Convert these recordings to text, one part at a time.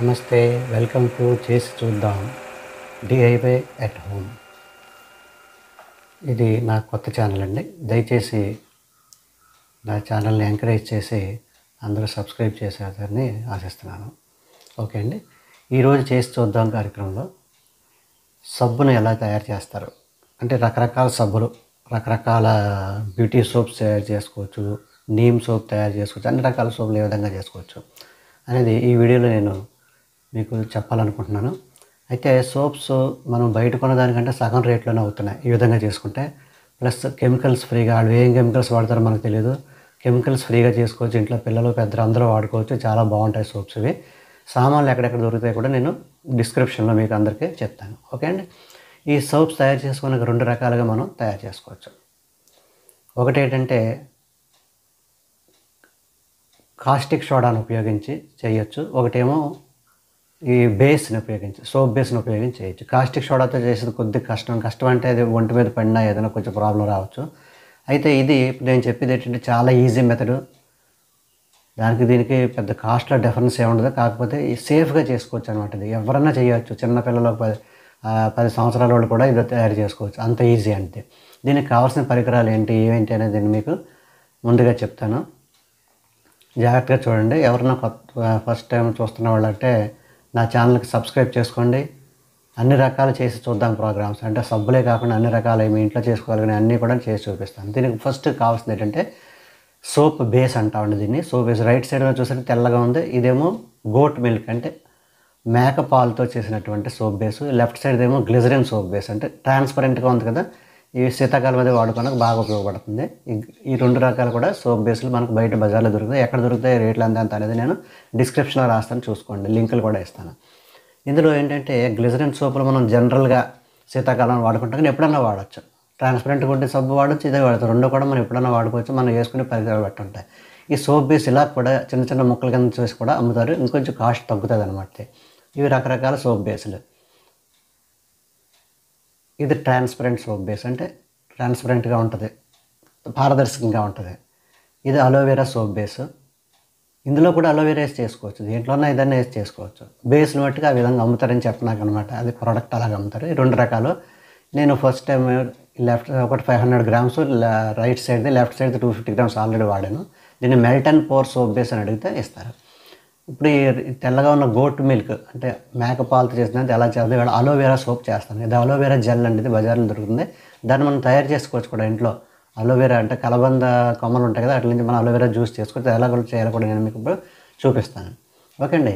నమస్తే, welcome to చేసి చూద్దాం డిఐవై ఎట్ హోమ్. ఇది నా కొత్త ఛానల్ అండి. దయచేసి నా ఛానల్ని ఎంకరేజ్ చేసి అందరూ సబ్స్క్రైబ్ చేసేదని ఆశిస్తున్నాను. ఓకే అండి. ఈరోజు చేసి చూద్దాం కార్యక్రమంలో సబ్బును ఎలా తయారు చేస్తారు అంటే రకరకాల సబ్బులు, రకరకాల బ్యూటీ సోప్స్ తయారు చేసుకోవచ్చు, నీమ్ సోప్ తయారు చేసుకోవచ్చు, అన్ని రకాల సోపులు ఏ విధంగా చేసుకోవచ్చు అనేది ఈ వీడియోలో నేను మీకు చెప్పాలనుకుంటున్నాను. అయితే సోప్స్ మనం బయట కొన్నదానికంటే సగం రేట్లోనే అవుతున్నాయి ఈ విధంగా చేసుకుంటే. ప్లస్ కెమికల్స్ ఫ్రీగా, వాళ్ళు ఏం కెమికల్స్ వాడతారో మనకు తెలియదు. కెమికల్స్ ఫ్రీగా చేసుకోవచ్చు, ఇంట్లో పిల్లలు పెద్దలు అందరూ వాడుకోవచ్చు. చాలా బాగుంటాయి సోప్స్ ఇవి. సామాన్లు ఎక్కడెక్కడ దొరుకుతాయి కూడా నేను డిస్క్రిప్షన్లో మీకు అందరికీ చెప్తాను. ఓకే అండి. ఈ సోప్స్ తయారు చేసుకున్న 2 రకాలుగా మనం తయారు చేసుకోవచ్చు. ఒకటి ఏంటంటే కాస్టిక్ సోడాను ఉపయోగించి చేయొచ్చు. ఒకటేమో ఈ బేస్ని ఉపయోగించి, సోప్ బేస్ని ఉపయోగించి చేయొచ్చు. కాస్టిక్ సోడాతో చేసేది కొద్దిగా కష్టం అంటే అది ఒంటి మీద పడినా ఏదైనా కొంచెం ప్రాబ్లం రావచ్చు. అయితే ఇది నేను చెప్పేది ఏంటంటే చాలా ఈజీ మెథడ్. దీనికి పెద్ద కాస్ట్లో డిఫరెన్స్ ఏముండదు. కాకపోతే సేఫ్గా చేసుకోవచ్చు అనమాట. ఇది ఎవరన్నా చేయవచ్చు. చిన్నపిల్లలు 10 సంవత్సరాల వాళ్ళు కూడా ఇది తయారు చేసుకోవచ్చు. అంత ఈజీ అంటే. దీనికి కావాల్సిన పరికరాలు ఏంటి అనేది నేను మీకు ముందుగా చెప్తాను. జాగ్రత్తగా చూడండి. ఎవరన్నా ఫస్ట్ టైం చూస్తున్న వాళ్ళంటే నా ఛానల్కి సబ్స్క్రైబ్ చేసుకోండి. అన్ని రకాలు చేసి చూద్దాం ప్రోగ్రామ్స్ అంటే సబ్బులే కాకుండా అన్ని రకాలు మీ ఇంట్లో చేసుకోగలిగిన అన్నీ కూడా చేసి చూపిస్తాను. దీనికి ఫస్ట్ కావాల్సింది ఏంటంటే సోప్ బేస్ అంటామండి దీన్ని. సోప్ బేస్ రైట్ సైడ్లో చూసరికి తెల్లగా ఉంది. ఇదేమో గోట్ మిల్క్ అంటే మేక పాలతో చేసినటువంటి సోప్ బేసు. లెఫ్ట్ సైడ్ ఏమో గ్లిజరిన్ సోప్ బేస్ అంటే ట్రాన్స్పరెంట్గా ఉంది కదా. ఈ శీతాకాలం మీద వాడుకోవడానికి బాగా ఉపయోగపడుతుంది. ఈ 2 రకాలు కూడా సోప్ బేస్లు మనకు బయట బజార్లో దొరుకుతాయి. ఎక్కడ దొరుకుతాయి, రేట్లు ఎంత అనేది నేను డిస్క్రిప్షన్లో రాస్తాను, చూసుకోండి. లింకులు కూడా ఇస్తాను. ఇందులో ఏంటంటే గ్లిజరిన్ సోపులు మనం జనరల్గా శీతాకాలం వాడుకుంటాం, కానీ ఎప్పుడన్నా వాడచ్చు. ట్రాన్స్పరెంట్గా ఉంటే సబ్బు వాడచ్చు, ఇదే వాడచ్చు. 2 కూడా మనం ఎప్పుడన్నా వాడుకోవచ్చు. మనం వేసుకునే పరికరాలు బట్టి ఉంటాయి. ఈ సోప్ బేస్ ఇలా కూడా చిన్న చిన్న ముక్కల కింద చేసి కూడా అమ్ముతారు. ఇంకొంచెం కాస్ట్ తగ్గుతుంది అనమాట. ఇవి రకరకాల సోప్ బేస్లు. ఇది ట్రాన్స్పరెంట్ సోప్ బేస్ అంటే ట్రాన్స్పరెంట్గా ఉంటుంది, పారదర్శకంగా ఉంటుంది. ఇది అలోవెరా సోప్ బేస్. ఇందులో కూడా అలోవెరా వేసి చేసుకోవచ్చు, దీంట్లోనే ఏదైనా వేసి చేసుకోవచ్చు. బేస్ని బట్టి ఆ విధంగా అమ్ముతారని చెప్పినాక అనమాట. అది ప్రోడక్ట్ అలాగ అమ్ముతారు. ఈ 2 రకాలు. నేను ఫస్ట్ టైం ఒకటి 500 గ్రామ్స్ రైట్ సైడ్ది, లెఫ్ట్ సైడ్ది 250 గ్రామ్స్ ఆల్రెడీ వాడాను. దీన్ని melt and pour soap base అని అడిగితే ఇస్తారు. ఇప్పుడు ఈ తెల్లగా ఉన్న గోట్ మిల్క్ అంటే మేక పాలతో చేసినది ఎలా చేస్తుంది, ఇవాళ అలోవెరా సోప్ చేస్తాను. ఇది అలోవెరా జెల్ అండి. ఇది బజార్లో దొరుకుతుంది. దాన్ని మనం తయారు చేసుకోవచ్చు కూడా ఇంట్లో. అలోవెరా అంటే కలబంద కొమ్మలు ఉంటాయి కదా, అట్ల నుంచి మనం అలోవెరా జ్యూస్ చేసుకోవచ్చు. ఎలా కూడా చేయాలో కూడా నేను మీకు ఇప్పుడు చూపిస్తాను. ఓకే అండి.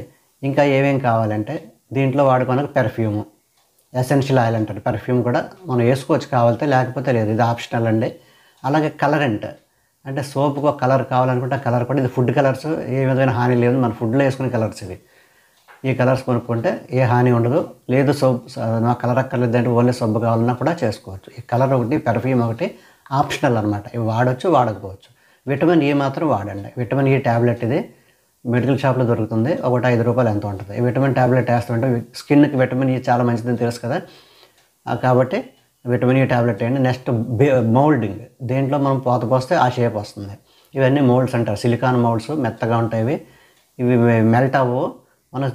ఇంకా ఏమేమి కావాలంటే దీంట్లో వాడుకోవడానికి పెర్ఫ్యూము, ఎసెన్షియల్ ఆయిల్ అంటారు. పెర్ఫ్యూమ్ కూడా మనం వేసుకోవచ్చు కావాలితే, లేకపోతే లేదు. ఇది ఆప్షనల్ అండి. అలాగే కలరెంట్ అంటే సోప్కి ఒక కలర్ కావాలనుకుంటే ఆ కలర్ కూడా, ఇది ఫుడ్ కలర్స్, ఏ విధమైన హాని లేదు. మన ఫుడ్లో వేసుకునే కలర్స్ ఇవి. ఈ కలర్స్ కొనుక్కుంటే ఏ హాని ఉండదు. లేదు సోప్ నా కలర్ అక్కర్లేదు అంటే ఓన్లీ సబ్బు కావాలన్నా కూడా చేసుకోవచ్చు. ఈ కలర్ ఒకటి, పెర్ఫ్యూమ్ ఒకటి ఆప్షనల్ అనమాట. ఇవి వాడచ్చు, వాడకపోవచ్చు. విటమిన్ ఈ మాత్రం వాడండి. విటమిన్ ఈ ట్యాబ్లెట్ ఇది మెడికల్ షాప్లో దొరుకుతుంది. ఒకటి 5 రూపాయలు ఎంత ఉంటుంది. ఈ విటమిన్ ట్యాబ్లెట్ వేస్తుంటే స్కిన్కి విటమిన్ ఈ చాలా మంచిదని తెలుసు కదా, కాబట్టి విటమిన్ ఈ ట్యాబ్లెట్ వేయండి. Next moulding. దేంట్లో మనం పోత పోస్తే ఆ షేప్ వస్తుంది. ఇవన్నీ మౌల్డ్స్ అంటారు. సిలికాన్ మౌల్డ్స్ మెత్తగా ఉంటాయి. ఇవి మెల్ట్ అవ్వవు. మనం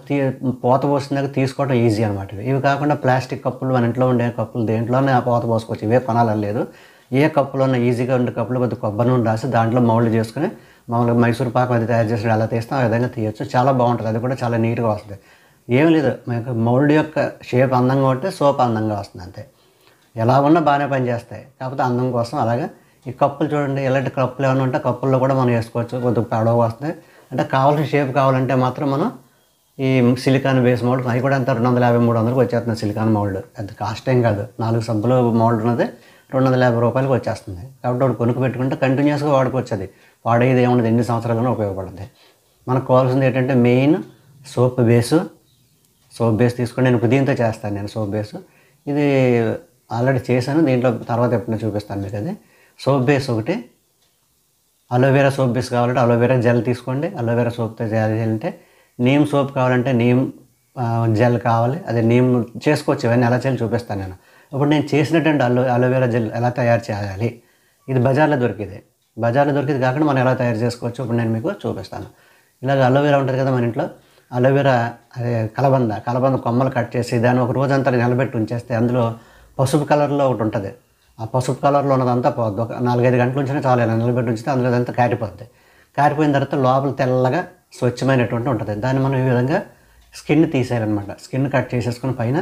పోత పోసినాక తీసుకోవడం ఈజీ అనమాట. ఇవి కాకుండా ప్లాస్టిక్ కప్పులు, మన ఇంట్లో ఉండే కప్పులు, దేంట్లోనే ఆ పోత పోసుకోవచ్చు. ఇవే కొనాలని లేదు. ఏ కప్పులోనే ఈజీగా ఉండే కప్పులు కొద్దిగా కొబ్బరి నూనె రాసి దాంట్లో మౌల్డ్ చేసుకుని మామూలుగా మైసూర్ పాకం అది తయారు చేసి ఎలా తీస్తాం ఆ విధంగా తీయచ్చు. చాలా బాగుంటుంది. అది కూడా చాలా నీట్గా వస్తుంది. ఏం లేదు, మనకు మౌల్డ్ యొక్క షేప్ అందంగా ఉంటే సోప్ అందంగా వస్తుంది అంతే. ఎలా ఉన్నా బాగానే పనిచేస్తాయి. కాకపోతే అందం కోసం అలాగా. ఈ కప్పులు చూడండి, ఎలాంటి కప్పులు ఏమైనా ఉంటే కప్పుల్లో కూడా మనం వేసుకోవచ్చు. కొద్దిగా పొడవు వస్తుంది. అంటే కావాల్సిన షేప్ కావాలంటే మాత్రం మనం ఈ సిలికాన్ బేస్ మౌల్డ్, అవి కూడా అంత 250-300కి వచ్చేస్తుంది. సిలికాన్ మౌల్డ్ పెద్ద కాస్ట్ ఏం కాదు. 4 సబ్బులు మౌల్డ్ ఉన్నది 250 రూపాయలకి వచ్చేస్తుంది. కాబట్టి వాడు కొనుక్కు పెట్టుకుంటే కంటిన్యూస్గా వాడుకోవచ్చు. అది వాడేది ఏముండదు, ఎన్ని సంవత్సరాలైనా ఉపయోగపడుతుంది. మనకు కావాల్సింది ఏంటంటే మెయిన్ సోప్ బేస్ తీసుకొని నేను దీంతో చేస్తాను. నేను సోప్ బేస్ ఇది ఆల్రెడీ చేశాను. దీంట్లో తర్వాత ఎప్పుడైనా చూపిస్తాను మీకు. అది సోప్ బేస్ ఒకటి. అలోవెరా సోప్ బేస్ కావాలంటే అలోవెరా జెల్ తీసుకోండి. అలోవెరా సోప్తో చేయాలంటే నీమ్ సోప్ కావాలంటే నీమ్ జెల్ కావాలి. అదే నీమ్ చేసుకోవచ్చు. ఇవన్నీ ఎలా చేయాలి చూపిస్తాను నేను. ఇప్పుడు నేను చేసినటువంటి అలోవెరా జెల్ ఎలా తయారు చేయాలి, ఇది బజార్లో దొరికేది కాకుండా మనం ఎలా తయారు చేసుకోవచ్చు ఇప్పుడు నేను మీకు చూపిస్తాను. ఇలాగ అలోవెరా ఉంటుంది కదా మన ఇంట్లో, అలోవెరా అదే కలబంద కొమ్మలు కట్ చేసి దాన్ని ఒక రోజంతా నిలబెట్టి ఉంచేస్తే అందులో పసుపు కలర్లో ఒకటి ఉంటుంది. ఆ పసుపు కలర్లో ఉన్నదంతా పోద్ది. ఒక 4-5 గంటల ఉంచినా చాలు, ఇలా నిలబెట్టి ఉంచితే అందులో అదంతా కారిపోద్ది. కారిపోయిన తర్వాత లోపల తెల్లగా స్వచ్ఛమైనటువంటి ఉంటుంది. దాన్ని మనం ఈ విధంగా స్కిన్ తీసేయాలన్నమాట. స్కిన్ కట్ చేసేసుకుని పైన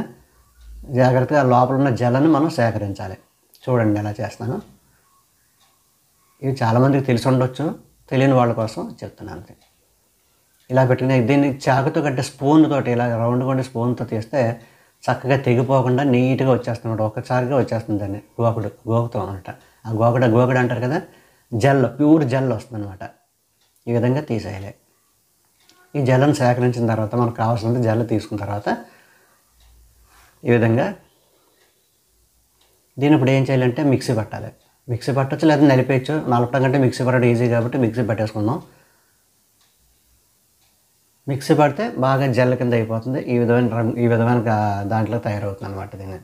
జాగ్రత్తగా లోపల ఉన్న జెల్ని మనం సేకరించాలి. చూడండి ఎలా చేస్తున్నాను. ఇవి చాలామందికి తెలిసి ఉండొచ్చు, తెలియని వాళ్ళ కోసం చెప్తున్నాను. ఇలా పెట్టుకుని దీన్ని చాకుతో కట్టే స్పూన్ తోటి ఇలా రౌండ్గా ఉండే స్పూన్తో తీస్తే చక్కగా తెగిపోకుండా నీట్గా వచ్చేస్తుందన్నమాట. ఒక్కసారిగా వచ్చేస్తుంది దాన్ని గోకుతాం అనమాట. ఆ గోకడ అంటారు కదా, ప్యూర్ జెల్ వస్తుందన్నమాట. ఈ విధంగా తీసేయాలి. ఈ జెల్ని సేకరించిన తర్వాత మనకు కావాల్సినంత జెల్ తీసుకున్న తర్వాత ఈ విధంగా దీన్ని ఇప్పుడు ఏం చేయాలంటే మిక్సీ పట్టాలి. మిక్సీ పట్టచ్చు లేదా నలిపేయచ్చు. నలపడం కంటే మిక్సీ పట్టడం ఈజీ కాబట్టి మిక్సీ పట్టేసుకుందాం. మిక్సీ పడితే బాగా జెల్ కింద అయిపోతుంది. ఈ విధమైన దాంట్లో తయారవుతుంది అనమాట. దీన్ని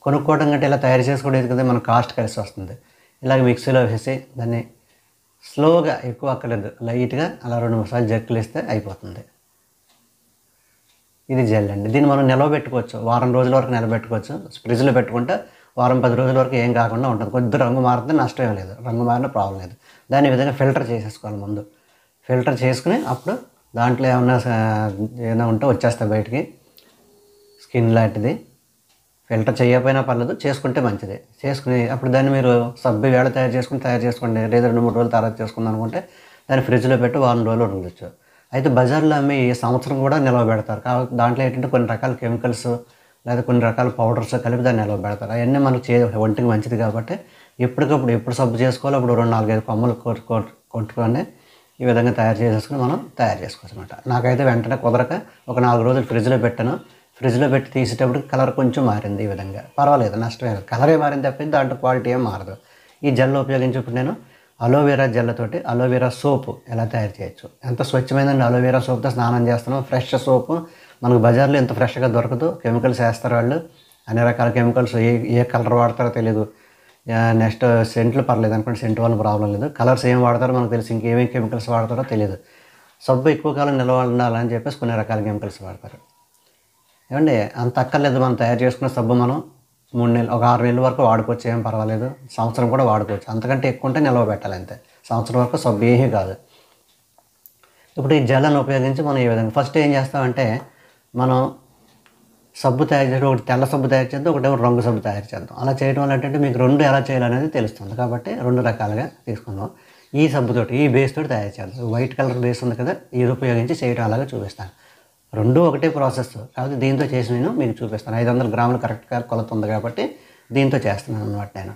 కొనుక్కోవడం కంటే ఇలా తయారు చేసుకోవడం కదా మనకు కాస్ట్ కలిసి వస్తుంది. ఇలాగ మిక్సీలో వేసి దాన్ని స్లోగా, ఎక్కువ అక్కర్లేదు, లైట్గా అలా 2-3 సార్లు జర్కులు ఇస్తే అయిపోతుంది. ఇది జెల్ అండి. దీన్ని మనం నిలవబెట్టుకోవచ్చు. వారం రోజుల వరకు నిలబెట్టుకోవచ్చు. ఫ్రిడ్జ్లో పెట్టుకుంటే 10 రోజుల వరకు ఏం కాకుండా ఉంటుంది. కొద్ది రంగు మారితే నష్టం ఏం లేదు, రంగు మారిన ప్రాబ్లం లేదు. దాన్ని ఈ విధంగా ఫిల్టర్ చేసేసుకోవాలి ముందు. ఫిల్టర్ చేసుకుని అప్పుడు దాంట్లో ఏమైనా ఉంటే వచ్చేస్తాయి బయటికి, స్కిన్ లాంటిది. ఫిల్టర్ చేయకపోయినా పర్లేదు, చేసుకుంటే మంచిది. చేసుకుని అప్పుడు దాన్ని మీరు సబ్బు వేళ తయారు చేసుకోండి, లేదా 2-3 రోజులు తర్వాత చేసుకుందాం అనుకుంటే దాన్ని ఫ్రిడ్జ్లో పెట్టి వారం రోజులు ఉండొచ్చు. అయితే బజార్లో అమ్మి సంవత్సరం కూడా నిల్వ పెడతారు. కాబట్టి దాంట్లో ఏంటంటే కొన్ని రకాల కెమికల్స్ లేదా కొన్ని రకాల పౌడర్స్ కలిపి దాన్ని నిల్వ పెడతారు. అవన్నీ మనకు ఒంటికి మంచిది కాబట్టి ఎప్పటికప్పుడు ఎప్పుడు సబ్బు చేసుకోవాలో అప్పుడు 2-4-5 కొమ్మలు కొట్టుకొని ఈ విధంగా తయారు చేసేసుకుని మనం తయారు చేసుకోవచ్చు అనమాట. నాకైతే వెంటనే కుదరక ఒక 4 రోజులు ఫ్రిడ్జ్లో పెట్టాను. ఫ్రిడ్జ్లో పెట్టి తీసేటప్పుడు కలర్ కొంచెం మారింది. ఈ విధంగా పర్వాలేదు, నష్టమే లేదు. కలరే మారింది తప్పింది, దాంట్లో క్వాలిటీ ఏం మారదు. ఈ జెల్ ఉపయోగించి ఇప్పుడు నేను అలోవెరా జెల్లతోటి అలోవెరా సోపు ఎలా తయారు చేయొచ్చు. ఎంత స్వచ్ఛమైందండి. అలోవెరా సోప్తో స్నానం చేస్తున్నాం. ఫ్రెష్ సోపు మనకు బజార్లో ఎంత ఫ్రెష్గా దొరకదు. కెమికల్స్ వేస్తారు వాళ్ళు, అన్ని రకాల కెమికల్స్. ఏ కలర్ వాడతారో తెలియదు. నెక్స్ట్ సెంట్లు పర్లేదు అనుకోండి, సెంట్ వల్ల ప్రాబ్లం లేదు. కలర్స్ ఏం వాడతారో మనకు తెలిసి ఇంకేమేమి కెమికల్స్ వాడతారో తెలియదు. సబ్బు ఎక్కువ కాలం నిల్వ ఉండాలని చెప్పేసి కొన్ని రకాల కెమికల్స్ వాడతారు. ఏమండి అంత అక్కర్లేదు. మనం తయారు చేసుకున్న సబ్బు మనం 3 నెలలు, ఒక 6 నెలల వరకు వాడుకోవచ్చు, ఏం పర్వాలేదు. సంవత్సరం కూడా వాడుకోవచ్చు. అంతకంటే ఎక్కువ ఉంటే నిల్వ పెట్టాలి అంతే. సంవత్సరం వరకు సబ్బు ఏమీ కాదు. ఇప్పుడు ఈ జెల్లను ఉపయోగించి మనం ఈ విధంగా ఫస్ట్ ఏం చేస్తామంటే, మనం సబ్బు తయారు చేయడం, ఒకటి తెల్ల సబ్బు తయారు చేద్దాం, ఒకటి రంగు సబ్బు తయారు చేద్దాం. అలా చేయడం వల్ల ఏంటంటే మీకు 2 ఎలా చేయాలనేది తెలుస్తుంది. కాబట్టి 2 రకాలుగా తీసుకుందాం. ఈ సబ్బుతోటి, ఈ బేస్ తోటి తయారు చేద్దాం. వైట్ కలర్ బేస్ ఉంది కదా, ఇది ఉపయోగించి చేయడం అలాగా చూపిస్తాను. 2 ఒకటే ప్రాసెస్. కాబట్టి దీంతో చేసి నేను మీకు చూపిస్తాను. 500 గ్రాములు కరెక్ట్గా కొలత ఉంది కాబట్టి దీంతో చేస్తున్నాను అన్నమాట నేను.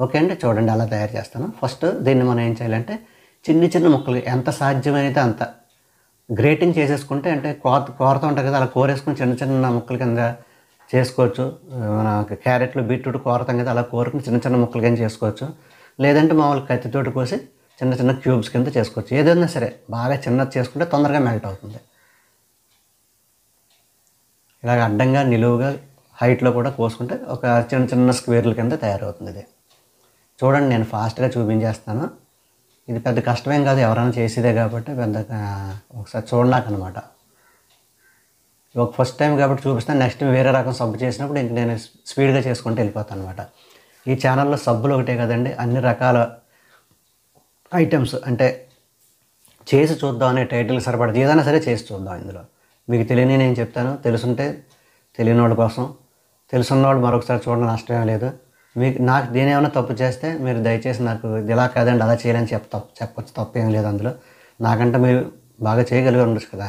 ఓకే అండి, చూడండి అలా తయారు చేస్తాను. ఫస్ట్ దీన్ని మనం ఏం చేయాలంటే చిన్న ముక్కలు ఎంత సాధ్యమైతే అంత గ్రేటింగ్ చేసేసుకుంటే, అంటే కోరత ఉంటుంది కదా, అలా కోరేసుకుని చిన్న ముక్కల కింద చేసుకోవచ్చు. మన క్యారెట్లు బీట్రూట్ కోరతాం కదా, అలా కోరుకుని చిన్న ముక్కలు కింద చేసుకోవచ్చు. లేదంటే మామూలు కత్తితోటి కోసి చిన్న క్యూబ్స్ కింద చేసుకోవచ్చు. ఏదైనా సరే బాగా చిన్నది చేసుకుంటే తొందరగా మెల్ట్ అవుతుంది. ఇలాగ అడ్డంగా నిలువుగా హైట్లో కూడా కోసుకుంటే ఒక చిన్న స్క్వేర్ల కింద తయారవుతుంది. ఇది చూడండి, నేను ఫాస్ట్గా చూపించేస్తాను. ఇది పెద్ద కష్టమేం కాదు, ఎవరైనా చేసేదే కాబట్టి పెద్ద ఒకసారి చూడనాకనమాట. ఒక ఫస్ట్ టైం కాబట్టి చూపిస్తాను. నెక్స్ట్ వేరే రకం సబ్బు చేసినప్పుడు ఇంక నేను స్పీడ్గా చేసుకుంటూ వెళ్ళిపోతాను అనమాట. ఈ ఛానల్లో సబ్బులు ఒకటే కదండి, అన్ని రకాల ఐటమ్స్, అంటే చేసి చూద్దాం అనే టైటిల్ సరిపడదు. ఏదైనా సరే చేసి చూద్దాం. ఇందులో మీకు తెలియని నేను చెప్తాను, తెలుసుంటే తెలియని వాళ్ళ కోసం, తెలుసున్న వాళ్ళు మరొకసారి చూడడం నష్టమే లేదు. మీకు నాకు దేని ఏమైనా తప్పు చేస్తే మీరు దయచేసి నాకు ఇది ఇలా కాదండి అలా చేయాలని చెప్పచ్చు, తప్పేం లేదు అందులో. నాకంటే మీరు బాగా చేయగలిగి ఉండొచ్చు కదా.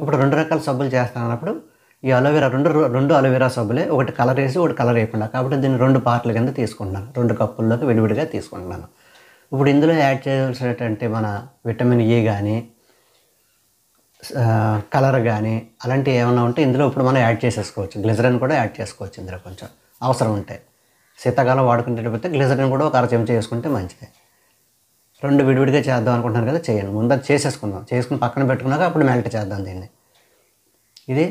ఇప్పుడు 2 రకాల సబ్బులు చేస్తాను అన్నప్పుడు ఈ అలోవెరా రెండు అలోవెరా సబ్బులే, ఒకటి కలర్ వేసి ఒకటి కలర్ వేయకుండా. కాబట్టి దీన్ని 2 పార్ట్ల కింద తీసుకుంటున్నాను. 2 కప్పుల్లోకి విడివిడిగా తీసుకుంటున్నాను. ఇప్పుడు ఇందులో యాడ్ చేయాల్సినటువంటి మన విటమిన్ E కానీ కలర్ కానీ అలాంటివి ఏమైనా ఉంటే ఇందులో ఇప్పుడు మనం యాడ్ చేసేసుకోవచ్చు. గ్లిజరిన్ కూడా యాడ్ చేసుకోవచ్చు ఇందులో కొంచెం అవసరం ఉంటే. శీతాకాలం వాడుకునేటప్పుడు గ్లిజరిన్ కూడా ఒక 1 చెంచా వేసుకుంటే మంచిది. 2 విడివిడిగా చేద్దాం అనుకుంటున్నాను కదా, చేయండి. ముందు అది చేసుకుని పక్కన పెట్టుకున్నాక అప్పుడు మెల్ట్ చేద్దాం దీన్ని. ఇది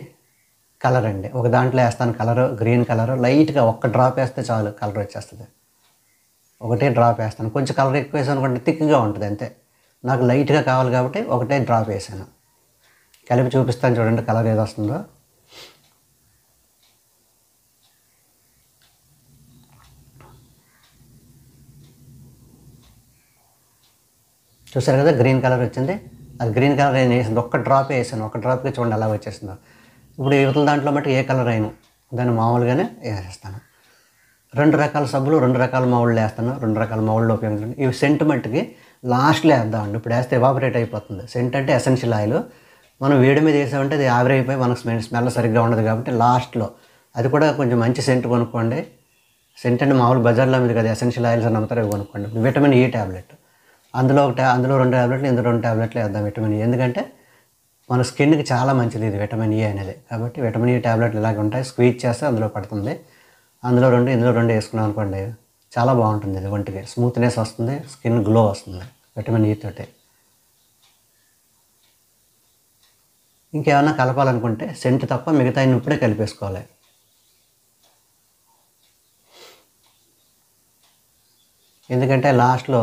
కలర్ అండి. ఒక దాంట్లో వేస్తాను కలరు, గ్రీన్ కలరు. లైట్గా 1 డ్రాప్ వేస్తే చాలు, కలర్ వచ్చేస్తుంది. ఒకటే డ్రాప్ వేస్తాను. కొంచెం కలర్ ఎక్కువ వేసాను అనుకోండి, థిక్గా ఉంటుంది అంతే. నాకు లైట్గా కావాలి కాబట్టి ఒకటే డ్రాప్ వేసాను. కలిపి చూపిస్తాను చూడండి కలర్ ఏది వస్తుందో. చూసారు కదా గ్రీన్ కలర్ వచ్చింది. అది గ్రీన్ కలర్ నేను వేసింది ఒక్క డ్రాప్ వేసాను. ఒక డ్రాప్కి చూడండి ఎలా వచ్చేసిందో. ఇప్పుడు యువతల దాంట్లో బట్టి ఏ కలర్ అయినా దాన్ని మామూలుగానే వేసేస్తాను. 2 రకాల సబ్బులు 2 రకాల మౌళ్ళు వేస్తాను. 2 రకాల మౌళ్ళు ఉపయోగించండి. ఇవి సెంటిమెంట్కి లాస్ట్లో వేద్దామండి. ఇప్పుడు వేస్తే ఎవాపరేట్ అయిపోతుంది. సెంట్ అంటే ఎసెన్షియల్ ఆయిల్. మనం వేడి మీద వేసామంటే అది ఆవిరైపోయి మనకు స్మెల్ సరిగ్గా ఉండదు కాబట్టి లాస్ట్లో అది కూడా కొంచెం మంచి సెంట్ కొనుక్కోండి. సెంట్ అంటే మామూలు బజార్లో మీద కదా ఎసెన్షియల్ ఆయిల్స్ అని అమ్ముతారు, కొనుక్కోండి. విటమిన్ ఈ ట్యాబ్లెట్ అందులో అందులో 2 ట్యాబ్లెట్లు ఇందులో 2 ట్యాబ్లెట్లు వేద్దాం విటమిన్ ఈ. ఎందుకంటే మన స్కిన్కి చాలా మంచిది ఇది విటమిన్ ఈ అనేది. కాబట్టి విటమిన్ ఈ ట్యాబ్లెట్లు ఇలాగే ఉంటాయి. స్క్వీజ్ చేస్తే అందులో పడుతుంది. అందులో 2 ఇందులో 2 వేసుకున్నాం అనుకోండి చాలా బాగుంటుంది. ఇది ఒంటికి స్మూత్నెస్ వస్తుంది, స్కిన్ గ్లో వస్తుంది విటమిన్ ఈ తోటి. ఇంకేమైనా కలపాలనుకుంటే సెంట్ తప్ప మిగతా ఇప్పుడే కలిపేసుకోవాలి. ఎందుకంటే లాస్ట్లో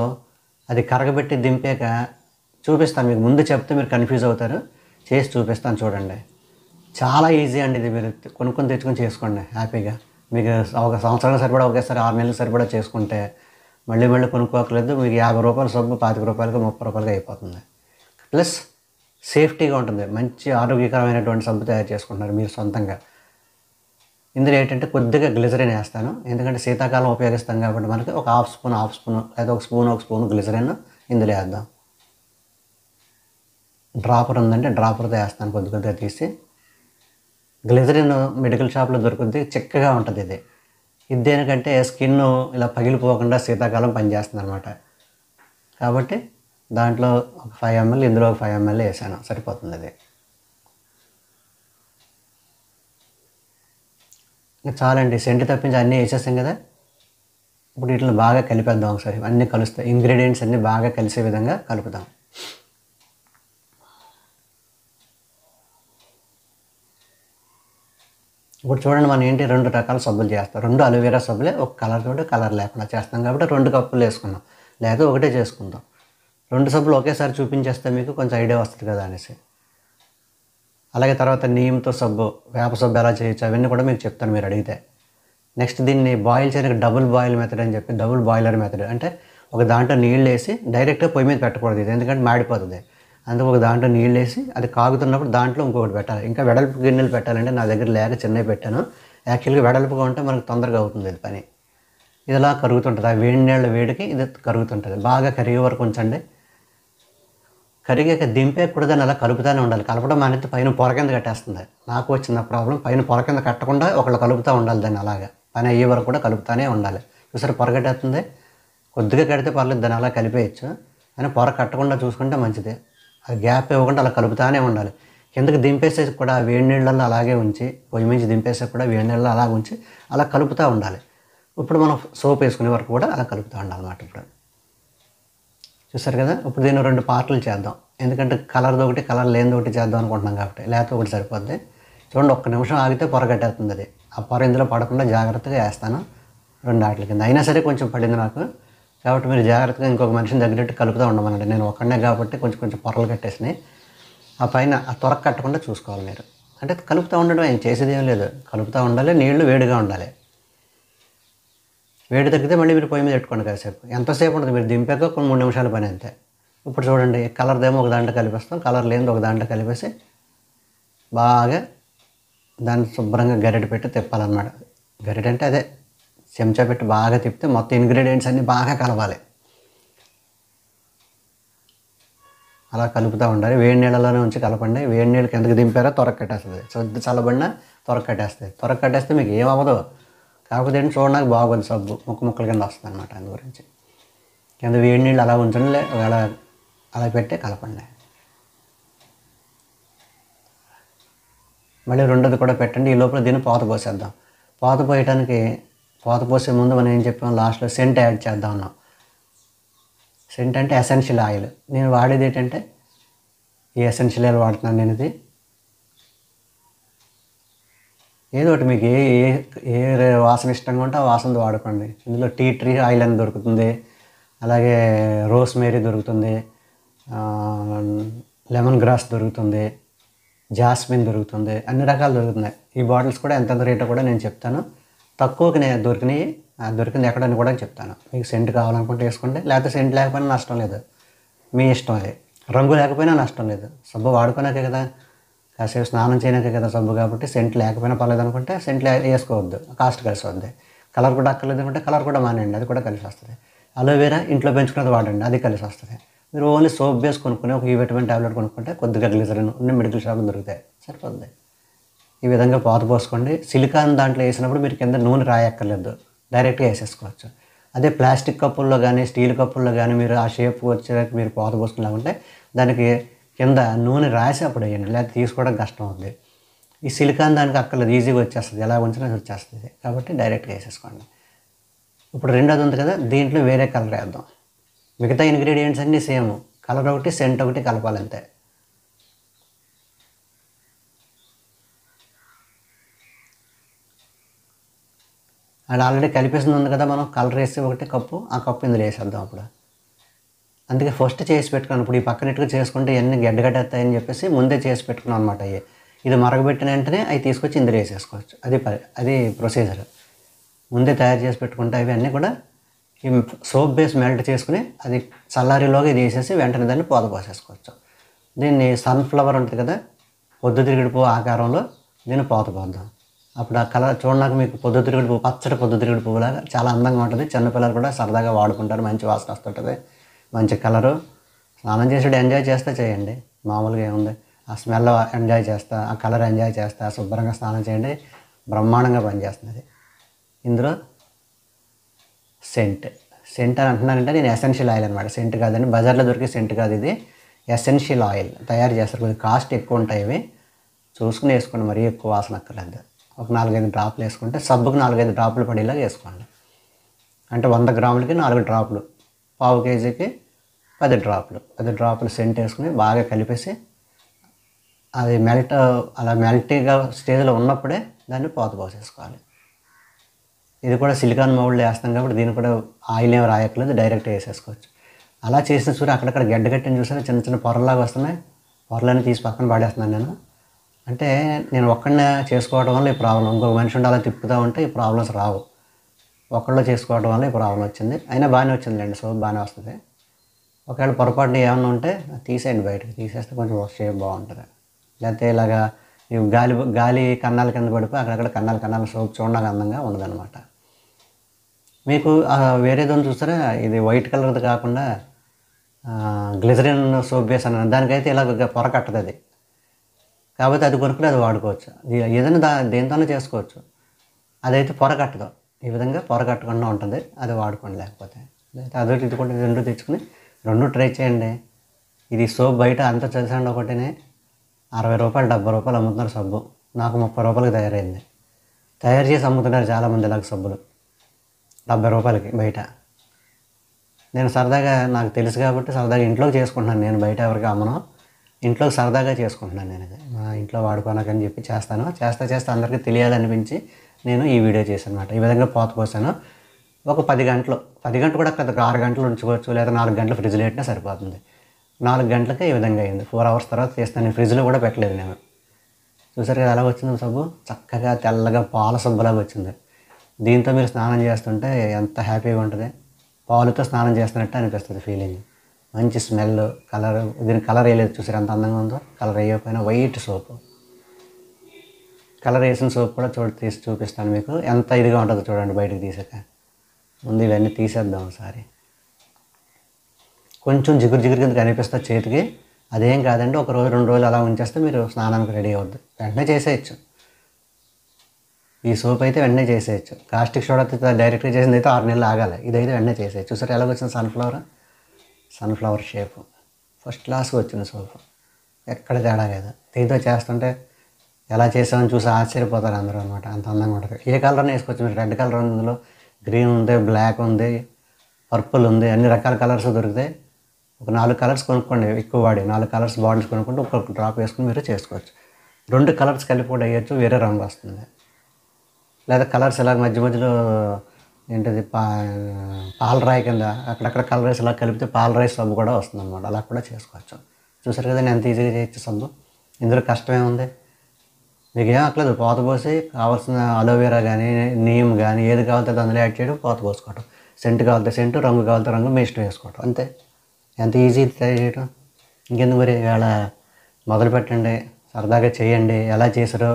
అది కరగబెట్టి దింపాక చూపిస్తాను మీకు. ముందు చెప్తే మీరు కన్ఫ్యూజ్ అవుతారు. చేసి చూపిస్తాను చూడండి. చాలా ఈజీ అండి ఇది. మీరు కొనుక్కొని తెచ్చుకొని చేసుకోండి హ్యాపీగా. మీకు ఒక సంవత్సరానికి సరిపడా ఒకేసారి 6 నెలలకు సరిపడా చేసుకుంటే మళ్ళీ కొనుక్కోకలేదు. మీకు 50 రూపాయల సబ్బు 25 రూపాయలకి 30 రూపాయలకి అయిపోతుంది. ప్లస్ సేఫ్టీగా ఉంటుంది. మంచి ఆరోగ్యకరమైనటువంటి సబ్బు తయారు చేసుకుంటున్నారు మీరు సొంతంగా. ఇందులో ఏంటంటే కొద్దిగా గ్లిజరిన్ వేస్తాను. ఎందుకంటే శీతాకాలం ఉపయోగిస్తాం కాబట్టి మనకి ఒక హాఫ్ స్పూన్ లేదా ఒక స్పూన్ గ్లిజరిన్ ఇందులో వేద్దాం. డ్రాపర్ ఉందంటే డ్రాపర్తో వేస్తాను కొద్దిగా తీసి. గ్లిజరిన్ మెడికల్ షాప్లో దొరుకుతుంది, చిక్కగా ఉంటుంది ఇది. ఇది దేనికంటే స్కిన్ ఇలా పగిలిపోకుండా శీతాకాలం పనిచేస్తుంది అనమాట. కాబట్టి దాంట్లో ఒక 5 ml ఇందులో ఒక 5 ml వేసాను, సరిపోతుంది అది. ఇంకా చాలండి. సెంటు తప్పించి అన్నీ వేసేసాం కదా. ఇప్పుడు వీటిని బాగా కలిపేద్దాం ఒకసారి. అన్నీ కలుస్తాయి. ఇంగ్రీడియంట్స్ అన్నీ బాగా కలిసే విధంగా కలుపుదాం. ఇప్పుడు చూడండి మనం ఏంటి 2 రకాల సబ్బులు చేస్తాం. 2 అలోవెరా సబ్బులే, ఒక కలర్ తోటి కలర్ లేకుండా చేస్తాం కాబట్టి 2 కప్పులు వేసుకున్నాం. లేకపోతే ఒకటే చేసుకుందాం. 2 సబ్బులు ఒకేసారి చూపించేస్తే మీకు కొంచెం ఐడియా వస్తుంది కదా అనేసి. అలాగే తర్వాత నీమ్తో సబ్బు, వేప సబ్బు ఎలా చేయొచ్చు అవన్నీ కూడా మీకు చెప్తాను మీరు అడిగితే. నెక్స్ట్ దీన్ని బాయిల్ చేయడానికి డబుల్ బాయిల్ మెథడ్ అని చెప్పి, డబుల్ బాయిలర్ మెథడ్ అంటే ఒక దాంట్లో నీళ్ళు వేసి డైరెక్ట్గా పొయ్యి మీద పెట్టకూడదు ఇది, ఎందుకంటే మాడిపోతుంది. అందుకు ఒక దాంట్లో నీళ్ళు వేసి అది కాగుతున్నప్పుడు దాంట్లో ఇంకొకటి పెట్టాలి. ఇంకా వెడల్పు గిన్నెలు పెట్టాలంటే నా దగ్గర లేక చిన్నవి పెట్టాను. యాక్చువల్గా వెడల్పుగా ఉంటే మనకు తొందరగా అవుతుంది ఇది పని. ఇది ఇలా కరుగుతుంటుంది. ఆ వేడి నీళ్ళ వేడికి ఇది కరుగుతుంటుంది. బాగా కరిగే వరకు ఉంచండి. కరిగాక దింపేకూడదని అలా కలుపుతూనే ఉండాలి. కలపడం అనేది పైన పొర కింద కట్టేస్తుంది. నాకు వచ్చిన ప్రాబ్లం పైన పొర కింద కట్టకుండా ఒకళ్ళు కలుపుతూ ఉండాలి దాన్ని. అలాగా పని అయ్యే వరకు కూడా కలుపుతూనే ఉండాలి. చూసారు పొర కట్టేస్తుంది. కొద్దిగా కడితే పర్లేదు, దాన్ని అలా కలిపేయచ్చు. కానీ పొర కట్టకుండా చూసుకుంటే మంచిది. అది గ్యాప్ ఇవ్వకుండా అలా కలుపుతూనే ఉండాలి. కిందకి దింపేసేసి కూడా వేడి నీళ్ళల్లో అలాగే ఉంచి, పొయ్యి మించి దింపేసేసి కూడా వేడి నీళ్ళలో అలాగ ఉంచి అలా కలుపుతూ ఉండాలి. ఇప్పుడు మనం సోప్ వేసుకునే వరకు కూడా అలా కలుపుతూ ఉండాలన్నమాట. ఇప్పుడు చూసారు కదా. ఇప్పుడు దీన్ని 2 పార్ట్లు చేద్దాం. ఎందుకంటే కలర్ది ఒకటి కలర్ లేనిది ఒకటి చేద్దాం అనుకుంటున్నాం కాబట్టి, లేకపోతే ఒకటి సరిపోద్ది. చూడండి, ఒక్క నిమిషం ఆగితే పొర కట్టేస్తుంది అది. ఆ పొర ఇందులో పడకుండా జాగ్రత్తగా వేస్తాను 2 ఆటల కింద. అయినా సరే కొంచెం పడింది నాకు, కాబట్టి మీరు జాగ్రత్తగా ఇంకొక మనిషిని దగ్గరట్టు కలుపుతూ ఉండమనండి. నేను ఒక్కడనే కాబట్టి కొంచెం పొరలు కట్టేసినాయి. ఆ పైన ఆ త్వర కట్టకుండా చూసుకోవాలి మీరు. అంటే కలుపుతూ ఉండడం ఏం చేసేది ఏం లేదు, కలుపుతూ ఉండాలి. నీళ్లు వేడిగా ఉండాలి. వేడి తగ్గితే మళ్ళీ మీరు పొయ్యి మీద పెట్టుకోండి కాసేపు. ఎంతసేపు ఉంటుంది మీరు దింపాక కొన్ని 3 నిమిషాల పని అంతే. ఇప్పుడు చూడండి, కలర్దేమో ఒక దాంట్లో కలిపేస్తాం, కలర్ లేనిది ఒక దాంట్లో కలిపేసి బాగా దాన్ని శుభ్రంగా గరిటె పెట్టి తిప్పాలన్నమాట. గరిటె అంటే అదే చెంచా పెట్టి బాగా తిప్పితే మొత్తం ఇంగ్రీడియంట్స్ అన్నీ బాగా కలవాలి. అలా కలుపుతూ ఉండాలి. వేడి నీళ్ళలోనే ఉంచి కలపండి. వేడి నీళ్ళు కిందకి దింపారో త్వరగా కట్టేస్తుంది. సొద్దు చల్లబడినా త్వరగా కట్టేస్తుంది. త్వరగా కట్టేస్తే మీకు ఏం అవ్వదు. కాకపోతే ఏంటి చూడడానికి బాగోదు, సబ్బు ముక్కల కింద వస్తుంది అనమాట. అందు గురించి కింద వేడి నీళ్ళు అలా ఉంచండి, అలా పెట్టి కలపండి. మళ్ళీ రెండోది కూడా పెట్టండి. ఈ లోపల దీన్ని పోత పోసేద్దాం. పోత పోసే ముందు మనం ఏం చెప్పాం, లాస్ట్లో సెంట్ యాడ్ చేద్దాం అన్నాం. సెంట్ అంటే ఎసెన్షియల్ ఆయిల్. నేను వాడేది ఏంటంటే ఈ ఎసెన్షియల్ ఆయిల్ వాడుతున్నాను నేను. ఇది ఏదో ఒకటి మీకు ఏ వాసన ఇష్టంగా ఉంటే ఆ వాసనది వాడుకోండి. ఇందులో టీ ట్రీ ఆయిల్ అని దొరుకుతుంది, అలాగే రోస్ మేరీ దొరుకుతుంది, లెమన్ గ్రాస్ దొరుకుతుంది, జాస్మిన్ దొరుకుతుంది, అన్ని రకాలు దొరుకుతున్నాయి. ఈ బాటిల్స్ కూడా ఎంతెంత రేటో కూడా నేను చెప్తాను. తక్కువకి నేను దొరికింది ఎక్కడని కూడా చెప్తాను. మీకు సెంట్ కావాలనుకుంటే వేసుకోండి, లేకపోతే సెంట్ లేకపోయినా నష్టం లేదు, మీ ఇష్టం. అది రంగు లేకపోయినా నష్టం లేదు. సబ్బు వాడుకోనాకే కదా, కాసేపు స్నానం చేయడానికే కదా సబ్బు, కాబట్టి సెంట్ లేకపోయినా పర్లేదు అనుకుంటే సెంట్ వేసుకోవద్దు, కాస్ట్ కలిసి వద్ది. కలర్ కూడా అక్కర్లేదు అనుకుంటే కలర్ కూడా మానేయండి, అది కూడా కలిసి వస్తుంది. అలోవెరా ఇంట్లో పెంచుకున్నది వాడండి, అది కలిసి వస్తుంది. మీరు ఓన్లీ సోప్ బేస్ కొనుక్కుని ఒక ఈ విటమిన్ టాబ్లెట్ కొనుక్కుంటే కొద్దిగా గ్లిజరిన్ ఉన్న మెడికల్ షాప్లో దొరుకుతాయి, సరిపోతుంది. ఈ విధంగా పాత పోసుకోండి. సిలికాన్ దాంట్లో వేసినప్పుడు మీరు కింద నూనె రాయక్కర్లేదు, డైరెక్ట్గా వేసేసుకోవచ్చు. అదే ప్లాస్టిక్ కప్పుల్లో కానీ స్టీల్ కప్పుల్లో కానీ మీరు ఆ షేప్ వచ్చేదాకా మీరు పాత పోసుకున్నామంటే దానికి కింద నూనె రాసి అప్పుడు వేయండి, లేకపోతే తీసుకోవడం కష్టం అవుతుంది. ఈ సిలికాన్ దానికి అక్కర్లేదు, ఈజీగా వచ్చేస్తుంది, ఎలా ఉంచినా వచ్చేస్తుంది, కాబట్టి డైరెక్ట్గా వేసేసుకోండి. ఇప్పుడు రెండోది ఉంది కదా, దీంట్లో వేరే కలర్ వేద్దాం. మిగతా ఇంగ్రీడియంట్స్ అన్నీ సేమ్, కలర్ ఒకటి సెంట్ ఒకటి కలపాలంతే. అది ఆల్రెడీ కలిపేసింది ఉంది కదా, మనం కలర్ వేసి ఒకటి కప్పు, ఆ కప్పు ఇందులో వేసేద్దాం అప్పుడు. అందుకే ఫస్ట్ చేసి పెట్టుకున్నాను. ఇప్పుడు ఈ పక్కనట్టుగా చేసుకుంటే ఇవన్నీ గడ్డగట్టేస్తాయని చెప్పేసి ముందే చేసి పెట్టుకున్నాం అనమాట. ఇది మరగబెట్టిన వెంటనే అవి తీసుకొచ్చి ఇందులో వేసేసుకోవచ్చు, అది ప్రొసీజర్. ముందే తయారు చేసి పెట్టుకుంటే అవి అన్నీ కూడా ఈ సోప్ బేస్ మెల్ట్ చేసుకుని అది చల్లారిలోకి ఇది వేసేసి వెంటనే దాన్ని పోసేసుకోవచ్చు. దీన్ని సన్ఫ్లవర్ ఉంటుంది కదా, పొద్దుతిరుగుడు పువ్వు ఆకారంలో దీన్ని పోద్దాం. అప్పుడు ఆ కలర్ చూడడానికి మీకు పొద్దుతిరుగుడు పువ్వు, పచ్చడి పొద్దుతిరుగుడు పువ్వులాగా చాలా అందంగా ఉంటుంది. చిన్నపిల్లలు కూడా సరదాగా వాడుకుంటారు, మంచి వాసన వస్తుంటుంది, మంచి కలరు. స్నానం చేసి ఎంజాయ్ చేస్తే చేయండి, మామూలుగా ఏముంది. ఆ స్మెల్ ఎంజాయ్ చేస్తా, ఆ కలర్ ఎంజాయ్ చేస్తా, శుభ్రంగా స్నానం చేయండి, బ్రహ్మాండంగా పనిచేస్తుంది. ఇందులో సెంట్ అని అంటున్నానంటే నేను ఎసెన్షియల్ ఆయిల్ అనమాట, సెంట్ కాదండి, బజార్లో దొరికే సెంట్ కాదు, ఇది ఎసెన్షియల్ ఆయిల్ తయారు చేస్తారు. కొద్దిగా కాస్ట్ ఎక్కువ ఉంటాయి ఇవి, చూసుకుని వేసుకోండి, మరీ ఎక్కువ వాసన అక్కర్లేదు. ఒక 4-5 డ్రాపులు వేసుకుంటే సబ్బుకు 4-5 డ్రాపులు పడేలాగా వేసుకోండి. అంటే 100 గ్రాములకి 4 డ్రాపులు, పావు కేజీకి 10 డ్రాపులు సెంట్ వేసుకుని బాగా కలిపేసి అది అలా మెల్టీగా స్టేజ్లో ఉన్నప్పుడే దాన్ని పోసేసుకోవాలి. ఇది కూడా సిలికాన్ మౌల్డ్ వేస్తాం కాబట్టి దీన్ని కూడా ఆయిల్ ఏమి రాయక్కర్లేదు, డైరెక్ట్గా వేసేసుకోవచ్చు. అలా చేసిన చూసి అక్కడక్కడ గడ్డగట్టిన చూసారా, చిన్న చిన్న పొరలాగా వస్తున్నాయి, పొరలన్నీ తీసి పక్కన పడేస్తున్నాను నేను. అంటే నేను ఒక్కడనే చేసుకోవడం వల్ల ఈ ప్రాబ్లం, ఇంకొక మనిషి ఉండి అలా తిప్పుతూ ఉంటే ఈ ప్రాబ్లమ్స్ రావు. ఒక్కళ్ళు చేసుకోవడం వల్ల ఈ ప్రాబ్లం వచ్చింది. అయినా బాగానే వచ్చిందిలేండి, సోప్ బాగానే వస్తుంది. ఒకవేళ పొరపాటున ఏమన్నా ఉంటే తీసేయండి, బయటకు తీసేస్తే కొంచెం షేప్ బాగుంటుంది. లేకపోతే ఇలాగా గాలి కన్నాల కింద పడిపోయి అక్కడక్కడ కన్నాల సోప్ చూడడానికి అందంగా ఉండదన్నమాట. మీకు వేరేది ఉంది చూస్తారా, ఇది వైట్ కలర్ది కాకుండా గ్లిజరిన్ సోప్ బేస్ అన్న దానికైతే ఇలాగ పొర కట్టదు అది, కాబట్టి అది కొనుక్కుని అది వాడుకోవచ్చు. ఏదైనా దేంతోనే చేసుకోవచ్చు, అదైతే పొర కట్టదు. ఈ విధంగా పొర కట్టకుండా ఉంటుంది, అది వాడుకోండి. లేకపోతే అదొకటి ఇది కూడా 2 తెచ్చుకుని 2 ట్రై చేయండి. ఇది సోప్ బయట అంతా తెలిసండి ఒకటినే 60 రూపాయలు 70 రూపాయలు అమ్ముతున్నారు సబ్బు, నాకు 30 రూపాయలకి తయారైంది. తయారు చేసి అమ్ముతున్నారు చాలామంది ఇలాగ సబ్బులు 70 రూపాయలకి బయట. నేను సరదాగా, నాకు తెలుసు కాబట్టి సరదాగా ఇంట్లోకి చేసుకుంటున్నాను, నేను బయట ఎవరికి అమ్మను, ఇంట్లోకి సరదాగా చేసుకుంటున్నాను. నేను ఇది మా ఇంట్లో వాడుకోనకని చెప్పి చేస్తా అందరికీ తెలియాలనిపించి నేను ఈ వీడియో చేశాను అనమాట. ఈ విధంగా పోసాను. ఒక 10 గంటలు కూడా పెద్ద 6 గంటలు ఉంచుకోవచ్చు, లేదా 4 గంటలు ఫ్రిడ్జ్లో పెట్టినా సరిపోతుంది. 4 గంటలకే ఈ విధంగా అయింది. 4 అవర్స్ తర్వాత చేస్తాను. నేను ఫ్రిడ్జ్లో కూడా పెట్టలేదు నేను. చూసారు కదా ఎలా వచ్చింది సబ్బు, చక్కగా తెల్లగా పాల సబ్బులాగా వచ్చింది. దీంతో మీరు స్నానం చేస్తుంటే ఎంత హ్యాపీగా ఉంటుంది, పాలుతో స్నానం చేస్తున్నట్టు అనిపిస్తుంది ఫీలింగ్. మంచి స్మెల్, కలర్, దీని కలర్ వేయలేదు చూసారు ఎంత అందంగా ఉందో. కలర్ వేయకపోయినా వైట్ సోపు, కలర్ వేసిన సోప్ కూడా తీసి చూపిస్తాను మీకు ఎంత ఇదిగా ఉంటుందో చూడండి. బయటకు తీసాక ముందు ఇవన్నీ తీసేద్దాం ఒకసారి. కొంచెం జిగురు కింద కనిపిస్తుంది చేతికి, అదేం కాదండి. 1 రోజు 2 రోజులు అలా ఉంచేస్తే మీరు స్నానానికి రెడీ అవుద్ది, వెంటనే చేసేయచ్చు. ఈ సోప్ అయితే వెంటనే చేసేయచ్చు. కాస్టిక్ సోడా డైరెక్ట్గా చేసింది అయితే 6 నెలలు ఆగాలి, ఇదైతే వెంటనే చేసేయచ్చు. చూసారు ఎలాగొచ్చింది సన్ఫ్లవర్ షేప్, ఫస్ట్ క్లాస్గా వచ్చింది సోప్, ఎక్కడ తేడా లేదు. దీంతో చేస్తుంటే ఎలా చేసామని చూసి ఆశ్చర్యపోతారు అందరూ అనమాట, అంత అందంగా ఉంటుంది. ఏ కలర్ని వేసుకోవచ్చు మీరు, రెడ్ కలర్ ఉంది, ఇందులో గ్రీన్ ఉంది, బ్లాక్ ఉంది, పర్పుల్ ఉంది, అన్ని రకాల కలర్స్ దొరుకుతాయి. ఒక 4 కలర్స్ కొనుక్కోండి, ఎక్కువ వాడి 4 కలర్స్ బాటిల్స్ కొనుక్కుంటే ఒక్కొక్క డ్రాప్ వేసుకుని మీరు చేసుకోవచ్చు. 2 కలర్స్ కలిపి కూడా వేయచ్చు, వేరే రంగు వస్తుంది. లేదా కలర్స్ ఇలా మధ్యలో ఏంటిది పాలరాయి కింద అక్కడక్కడ కలర్ రైస్ ఇలా కలిపితే పాలరాయి సబ్బు కూడా వస్తుంది అనమాట. అలా కూడా చేసుకోవచ్చు. చూసారు కదండి ఎంత ఈజీగా చేయొచ్చు సబ్బు. ఇందులో కష్టమేముంది, మీకు ఏం అక్కర్లేదు. పోత పోసి కావాల్సిన అలోవెరా కానీ నీమ్ కానీ ఏది కావాలితే అది అందులో యాడ్ చేయడం, పోత పోసుకోవటం. సెంటు కావాలితే సెంటు, రంగు కావాలితే రంగు, మీ ఇష్టం వేసుకోవటం అంతే. ఎంత ఈజీ తయారు చేయడం. ఇంకెందుకు మరి ఇవాళ మొదలు పెట్టండి, సరదాగా చేయండి. ఎలా చేసారో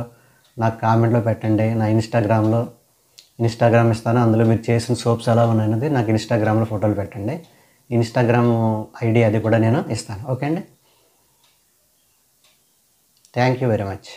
నాకు కామెంట్లో పెట్టండి. నా ఇన్స్టాగ్రామ్ ఇస్తాను, అందులో మీరు చేసిన సోప్స్ ఎలా ఉన్నాయన్నది నాకు ఇన్స్టాగ్రామ్లో ఫోటోలు పెట్టండి. ఇన్స్టాగ్రామ్ ఐడి అది కూడా నేను ఇస్తాను. ఓకే అండి, థ్యాంక్ యూ వెరీ మచ్.